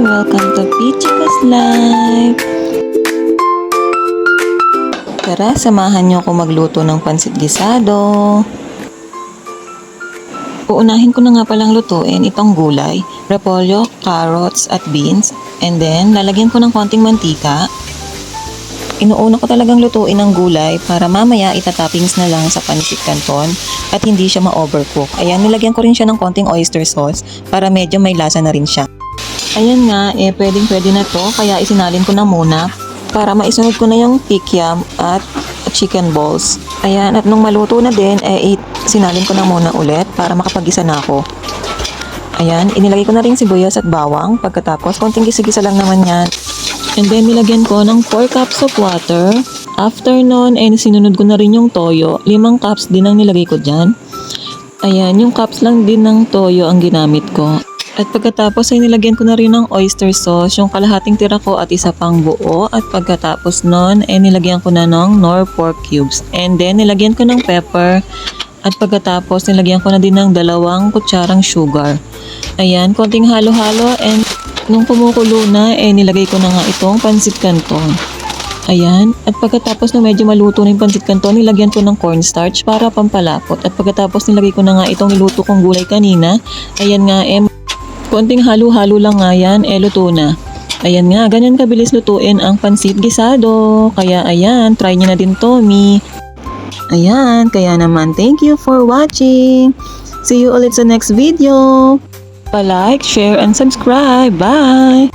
Welcome to Pichika's Life! Tara, samahan niyo ako magluto ng pansit gisado. Uunahin ko na nga palang lutuin itong gulay, repolyo, carrots at beans. And then, lalagyan ko ng konting mantika. Inuuna ko talagang lutuin ang gulay para mamaya itatoppings na lang sa pansit canton at hindi siya ma-overcook. Ayan, nilagyan ko rin siya ng konting oyster sauce para medyo may lasa na rin siya. Ayan nga, pwedeng-pwede na to, kaya isinalin ko na muna para maisunod ko na yung kikiam at chicken balls. Ayan, at nung maluto na din, sinalin ko na muna ulit para makapag-gisa na ako. Ayan, inilagay ko na rin sibuyas at bawang. Pagkatapos, konting gisa-gisa lang naman yan. And then, nilagyan ko ng 4 cups of water. After nun, sinunod ko na rin yung toyo. 5 cups din ang nilagay ko dyan. Ayan, yung cups lang din ng toyo ang ginamit ko. At pagkatapos ay nilagyan ko na rin ng oyster sauce, yung kalahating tira ko at isa pang buo. At pagkatapos nun, nilagyan ko na ng Knorr pork cubes. And then, nilagyan ko ng pepper. At pagkatapos, nilagyan ko na din ng 2 kutsarang sugar. Ayan, konting halo-halo. And nung kumukulo na, nilagay ko na nga itong pansit canton. Ayan, at pagkatapos na medyo maluto na yung pansit canton, nilagyan ko ng cornstarch para pampalapot. At pagkatapos nilagay ko na nga itong niluto kong gulay kanina. Ayan nga, konting halo-halo lang nga yan, luto na. Ayan nga, ganyan kabilis lutuin ang pansit gisado. Kaya ayan, try nyo na din to, me. Ayan, kaya naman, thank you for watching. See you ulit sa next video. Pa-like, share, and subscribe. Bye!